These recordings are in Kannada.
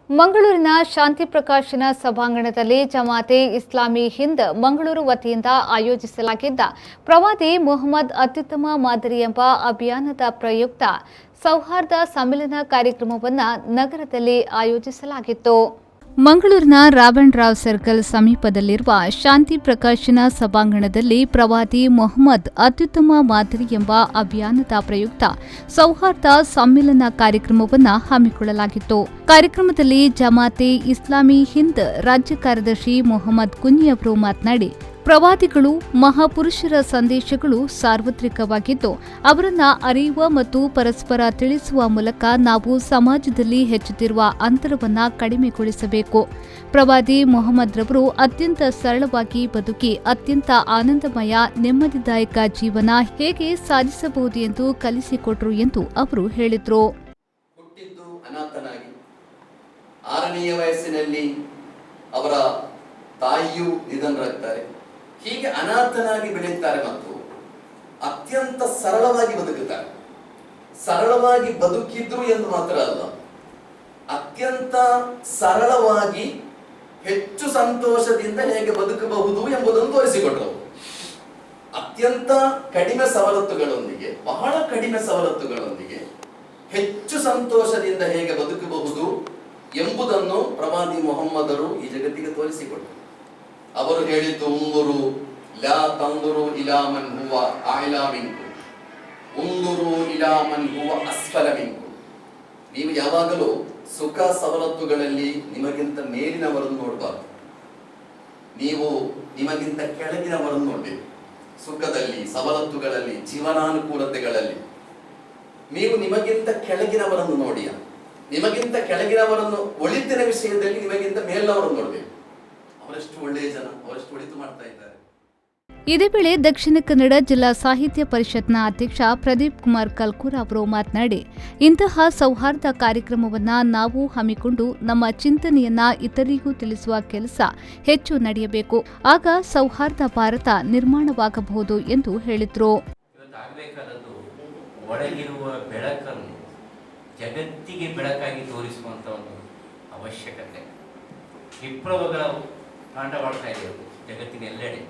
ಮಂಗಳೂರಿನ ಶಾಂತಿ ಪ್ರಕಾಶನ ಸಭಾಂಗಣದಲ್ಲಿ ಜಮಾತೆ ಇಸ್ಲಾಮಿ ಹಿಂದ್ ಮಂಗಳೂರು ವತಿಯಿಂದ ಆಯೋಜಿಸಲಾಗಿದ್ದ ಪ್ರವಾದಿ ಮೊಹಮ್ಮದ್ ಅತ್ಯುತ್ತಮ ಮಾದರಿ ಎಂಬ ಅಭಿಯಾನದ ಪ್ರಯುಕ್ತ ಸೌಹಾರ್ದ ಸಮ್ಮೇಳನ ಕಾರ್ಯಕ್ರಮವನ್ನು ನಗರದಲ್ಲಿ ಆಯೋಜಿಸಲಾಗಿತ್ತು. ಮಂಗಳೂರಿನ ರಾವಣ್ ರಾವ್ ಸರ್ಕಲ್ ಸಮೀಪದಲ್ಲಿರುವ ಶಾಂತಿ ಪ್ರಕಾಶನ ಸಭಾಂಗಣದಲ್ಲಿ ಪ್ರವಾದಿ ಮೊಹಮ್ಮದ್ ಅತ್ಯುತ್ತಮ ಮಾದರಿ ಎಂಬ ಅಭಿಯಾನದ ಪ್ರಯುಕ್ತ ಸೌಹಾರ್ದ ಸಮ್ಮೇಳನ ಕಾರ್ಯಕ್ರಮವನ್ನು ಹಮ್ಮಿಕೊಳ್ಳಲಾಗಿತ್ತು. ಕಾರ್ಯಕ್ರಮದಲ್ಲಿ ಜಮಾತೆ ಇಸ್ಲಾಮಿ ಹಿಂದ್ ರಾಜ್ಯ ಕಾರ್ಯದರ್ಶಿ ಮೊಹಮ್ಮದ್ ಕುನ್ನಿ ಅವರು ಮಾತನಾಡಿ, ಪ್ರವಾದಿಗಳು ಮಹಾಪುರುಷರ ಸಂದೇಶಗಳು ಸಾರ್ವತ್ರಿಕವಾಗಿದ್ದು ಅವರನ್ನ ಅರಿಯುವ ಮತ್ತು ಪರಸ್ಪರ ತಿಳಿಸುವ ಮೂಲಕ ನಾವು ಸಮಾಜದಲ್ಲಿ ಹೆಚ್ಚುತ್ತಿರುವ ಅಂತರವನ್ನು ಕಡಿಮೆಗೊಳಿಸಬೇಕು. ಪ್ರವಾದಿ ಮೊಹಮ್ಮದ್ ರವರು ಅತ್ಯಂತ ಸರಳವಾಗಿ ಬದುಕಿ ಅತ್ಯಂತ ಆನಂದಮಯ ನೆಮ್ಮದಿದಾಯಕ ಜೀವನ ಹೇಗೆ ಸಾಧಿಸಬಹುದು ಎಂದು ಕಲಿಸಿಕೊಟ್ರು ಎಂದು ಅವರು ಹೇಳಿದರು. ಹುಟ್ಟಿದ್ದು ಅನಾಥನಾಗಿ 6ನೇ ವಯಸ್ಸಿನಲ್ಲಿ ಅವರ ತಾಯಿಯೂ ನಿಧನರಾಗ್ತಾರೆ. ಹೀಗೆ ಅನಾಥನಾಗಿ ಬೆಳೆಯುತ್ತಾರೆ ಮತ್ತು ಅತ್ಯಂತ ಸರಳವಾಗಿ ಬದುಕುತ್ತಾರೆ. ಸರಳವಾಗಿ ಬದುಕಿದ್ರು ಎಂದು ಮಾತ್ರ ಅಲ್ಲ, ಅತ್ಯಂತ ಸರಳವಾಗಿ ಹೆಚ್ಚು ಸಂತೋಷದಿಂದ ಹೇಗೆ ಬದುಕಬಹುದು ಎಂಬುದನ್ನು ತೋರಿಸಿಕೊಟ್ಟರು. ಅತ್ಯಂತ ಕಡಿಮೆ ಸವಲತ್ತುಗಳೊಂದಿಗೆ, ಬಹಳ ಕಡಿಮೆ ಸವಲತ್ತುಗಳೊಂದಿಗೆ ಹೆಚ್ಚು ಸಂತೋಷದಿಂದ ಹೇಗೆ ಬದುಕಬಹುದು ಎಂಬುದನ್ನು ಪ್ರವಾದಿ ಮೊಹಮ್ಮದರು ಈ ಜಗತ್ತಿಗೆ ತೋರಿಸಿಕೊಟ್ಟರು. ಅವರು ಹೇಳಿದ್ದು, ಉಂಗುರು ಲಾ ತಂಗುರು ಇಲಾ ಮನ್ ಹುವ ಅಅಲಾ ಮಿನ್ಕುಂ ಉಂಗುರು ಇಲಾ ಮನ್ ಹುವ ಅಸ್ಫಲ ಮಿನ್ಕುಂ. ನೀವು ಯಾವಾಗಲೂ ಸುಖ ಸವಲತ್ತುಗಳಲ್ಲಿ ನಿಮಗಿಂತ ಮೇಲಿನವರನ್ನು ನೋಡಬಾರದು, ನೀವು ನಿಮಗಿಂತ ಕೆಳಗಿನವರನ್ನು ನೋಡಬೇಕು. ಸುಖದಲ್ಲಿ, ಸವಲತ್ತುಗಳಲ್ಲಿ, ಜೀವನಾನುಕೂಲತೆಗಳಲ್ಲಿ ನೀವು ನಿಮಗಿಂತ ಕೆಳಗಿನವರನ್ನು ನೋಡಿಯ, ನಿಮಗಿಂತ ಕೆಳಗಿನವರನ್ನು ಒಳಿತಿನ ವಿಷಯದಲ್ಲಿ ನಿಮಗಿಂತ ಮೇಲಿನವರನ್ನು ನೋಡಬೇಕು. ಅವರಷ್ಟು ಒಳ್ಳೆಯ ಜನ, ಅವರಷ್ಟು ಒಳಿತು ಮಾಡ್ತಾ ಇದ್ದಾರೆ. ಇದೇ ವೇಳೆ ದಕ್ಷಿಣ ಕನ್ನಡ ಜಿಲ್ಲಾ ಸಾಹಿತ್ಯ ಪರಿಷತ್ನ ಅಧ್ಯಕ್ಷ ಪ್ರದೀಪ್ ಕುಮಾರ್ ಕಲ್ಕೂರ್ ಅವರು ಮಾತನಾಡಿ, ಇಂತಹ ಸೌಹಾರ್ದ ಕಾರ್ಯಕ್ರಮವನ್ನು ನಾವು ಹಮ್ಮಿಕೊಂಡು ನಮ್ಮ ಚಿಂತನೆಯನ್ನ ಇತರರಿಗೂ ತಿಳಿಸುವ ಕೆಲಸ ಹೆಚ್ಚು ನಡೆಯಬೇಕು. ಆಗ ಸೌಹಾರ್ದ ಭಾರತ ನಿರ್ಮಾಣವಾಗಬಹುದು ಎಂದು ಹೇಳಿದರು. ಒಳಗಿರುವ ಬೆಳಕನ್ನು ಜಗತ್ತಿಗೆ ಬೆಳಕಾಗಿ ತೋರಿಸುವಂತ ಒಂದು ಅವಶ್ಯಕತೆ, ವಿಪ್ಲವಗಳ ತಾಂಡವಾಡ್ತಾ ಇದೆ ಜಗತ್ತಿನ ಎಲ್ಲೆಡೆ.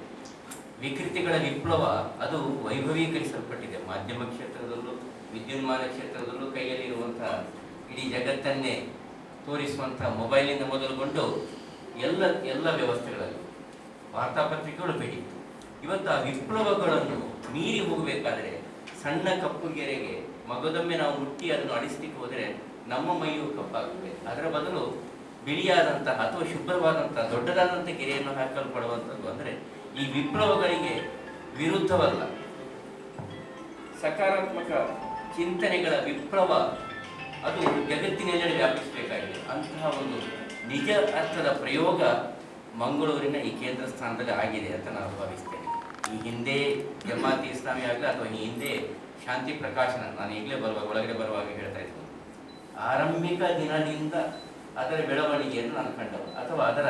ವಿಕೃತಿಗಳ ವಿಪ್ಲವ ಅದು ವೈಭವೀಕರಿಸಲ್ಪಟ್ಟಿದೆ. ಮಾಧ್ಯಮ ಕ್ಷೇತ್ರದಲ್ಲೂ, ವಿದ್ಯುನ್ಮಾನ ಕ್ಷೇತ್ರದಲ್ಲೂ ಕೈಯಲ್ಲಿರುವಂತಹ ಇಡೀ ಜಗತ್ತನ್ನೇ ತೋರಿಸುವಂತಹ ಮೊಬೈಲಿಂದ ಮೊದಲುಗೊಂಡು ಎಲ್ಲ ವ್ಯವಸ್ಥೆಗಳಲ್ಲಿ ವಾರ್ತಾಪತ್ರಿಕೆಗಳು ಬೇಡಿ. ಇವತ್ತು ಆ ವಿಪ್ಲವಗಳನ್ನು ಮೀರಿ ಹೋಗಬೇಕಾದರೆ ಸಣ್ಣ ಕಪ್ಪುಗೆರೆಗೆ ಮಗದೊಮ್ಮೆ ನಾವು ಮುಟ್ಟಿ ಅದನ್ನು ಅಳಿಸ್ಲಿಕ್ಕೆ ಹೋದರೆ ನಮ್ಮ ಮೈಯು ಕಪ್ಪಾಗುತ್ತೆ. ಅದರ ಬದಲು ಬಿಳಿಯಾದಂತಹ ಅಥವಾ ಶುಭ್ರವಾದಂತಹ ದೊಡ್ಡದಾದಂಥ ಗೆರೆಯನ್ನು ಹಾಕಲ್ಪಡುವಂಥದ್ದು. ಅಂದರೆ ಈ ವಿಪ್ಲವಗಳಿಗೆ ವಿರುದ್ಧವಲ್ಲ, ಸಕಾರಾತ್ಮಕ ಚಿಂತನೆಗಳ ವಿಪ್ಲವ ಅದು ಜಗತ್ತಿನೆಲ್ಲೆಡೆ ವ್ಯಾಪಿಸಬೇಕಾಗಿದೆ. ಅಂತಹ ಒಂದು ನಿಜ ಅರ್ಥದ ಪ್ರಯೋಗ ಮಂಗಳೂರಿನ ಈ ಕೇಂದ್ರ ಸ್ಥಾನದಲ್ಲಿ ಆಗಿದೆ ಅಂತ ನಾನು ಭಾವಿಸ್ತೇನೆ. ಈ ಹಿಂದೆ ಜಮಾತಿ ಇಸ್ಲಾಮಿ ಆಗಲಿ ಅಥವಾ ಈ ಹಿಂದೆ ಶಾಂತಿ ಪ್ರಕಾಶನ, ನಾನು ಈಗಲೇ ಒಳಗಡೆ ಬರುವಾಗ ಹೇಳ್ತಾ ಇದ್ದೀನಿ, ಆರಂಭಿಕ ದಿನದಿಂದ ಅದರ ಬೆಳವಣಿಗೆಯನ್ನು ನಾನು ಕಂಡವು ಅಥವಾ ಅದರ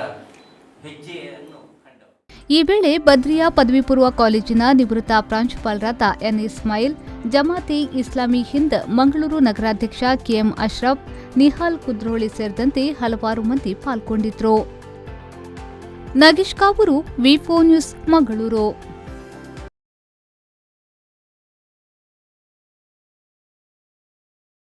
ಹೆಜ್ಜೆಯನ್ನು ಕಂಡವು. ಈ ವೇಳೆ ಬದ್ರಿಯಾ ಪದವಿ ಪೂರ್ವ ಕಾಲೇಜಿನ ನಿವೃತ್ತ ಪ್ರಾಂಶುಪಾಲರಾದ ಎನ್ ಇಸ್ಮಾಯಿಲ್, ಜಮಾತೆ ಇಸ್ಲಾಮಿ ಹಿಂದ್ ಮಂಗಳೂರು ನಗರಾಧ್ಯಕ್ಷ ಕೆಎಂ ಅಶ್ರಫ್, ನಿಹಾಲ್ ಕುದ್ರೋಳಿ ಸೇರಿದಂತೆ ಹಲವಾರು ಮಂದಿ ಪಾಲ್ಗೊಂಡಿದ್ರು. ನಾಗೇಶ್ ಕಾವೂರು, ವಿ4 ನ್ಯೂಸ್, ಮಂಗಳೂರು.